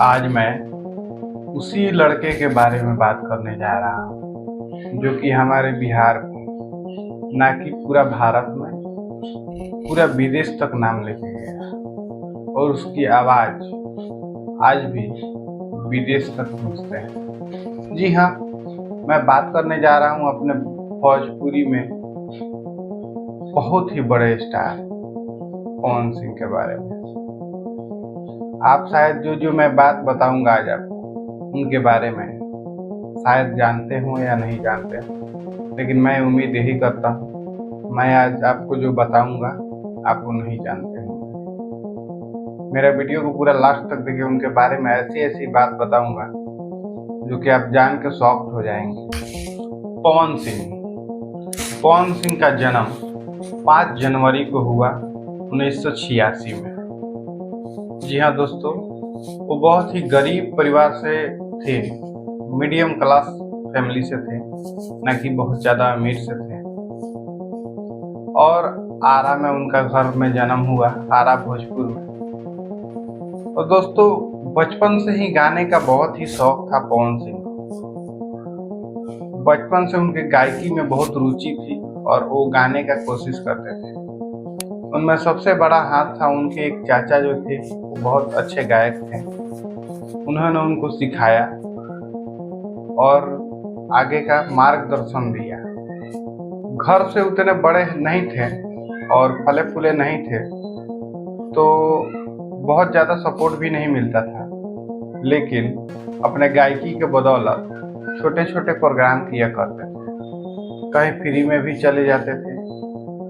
आज मैं उसी लड़के के बारे में बात करने जा रहा हूँ जो कि हमारे बिहार में, ना कि पूरा भारत में, पूरा विदेश तक नाम लेके गया और उसकी आवाज़ आज भी विदेश तक पहुँचते हैं। जी हाँ, मैं बात करने जा रहा हूँ अपने भोजपुरी में बहुत ही बड़े स्टार पवन सिंह के बारे में। आप शायद जो मैं बात बताऊंगा आज आपको उनके बारे में शायद जानते हो या नहीं जानते हो, लेकिन मैं उम्मीद यही करता हूँ मैं आज आपको जो बताऊंगा आपको नहीं जानते हो। मेरा वीडियो को पूरा लास्ट तक देखिए, उनके बारे में ऐसी ऐसी बात बताऊंगा जो कि आप जान के शॉक्ड हो जाएंगे। पवन सिंह का जन्म 5 जनवरी को हुआ 1986 में। जी हाँ दोस्तों, वो बहुत ही गरीब परिवार से थे, मीडियम क्लास फैमिली से थे, ना कि बहुत ज़्यादा अमीर से थे। और आरा में उनका घर में जन्म हुआ, आरा भोजपुर में। और दोस्तों, बचपन से ही गाने का बहुत ही शौक था पवन सिंह को। बचपन से उनके गायकी में बहुत रुचि थी और वो गाने का कोशिश करते थे। उनमें सबसे बड़ा हाथ था उनके एक चाचा जो थे, वो बहुत अच्छे गायक थे। उन्होंने उनको सिखाया और आगे का मार्गदर्शन दिया। घर से उतने बड़े नहीं थे और फले फूले नहीं थे, तो बहुत ज़्यादा सपोर्ट भी नहीं मिलता था, लेकिन अपने गायकी के बदौलत छोटे छोटे प्रोग्राम किया करते थे। कहीं फ्री में भी चले जाते थे,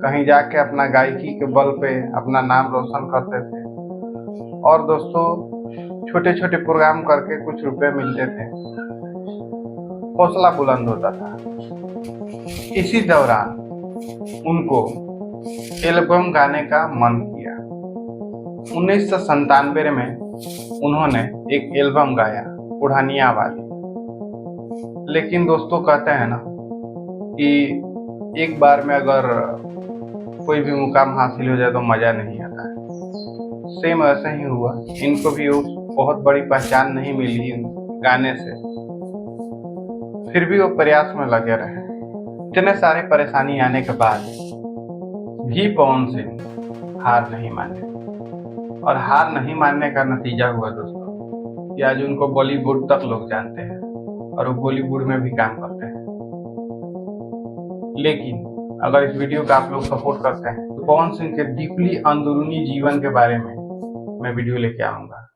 कहीं जाके अपना गायकी के बल पे अपना नाम रोशन करते थे। और दोस्तों, छोटे छोटे प्रोग्राम करके कुछ रुपए मिलते थे, हौसला बुलंद होता था। इसी दौरान उनको एल्बम गाने का मन किया। 1997 में उन्होंने एक एल्बम गाया, उड़ानिया वाली। लेकिन दोस्तों, कहते हैं ना कि एक बार में अगर कोई भी मुकाम हासिल हो जाए तो मज़ा नहीं आता है। सेम ऐसा ही हुआ, इनको भी बहुत बड़ी पहचान नहीं मिली इन गाने से, फिर भी वो प्रयास में लगे रहे। इतने सारे परेशानी आने के बाद भी पवन सिंह हार नहीं माने, और हार नहीं मानने का नतीजा हुआ दोस्तों कि आज उनको बॉलीवुड तक लोग जानते हैं और वो बॉलीवुड में भी काम करते हैं। लेकिन अगर इस वीडियो का आप लोग सपोर्ट करते हैं तो पवन सिंह के डीपली अंदरूनी जीवन के बारे में मैं वीडियो लेके आऊंगा।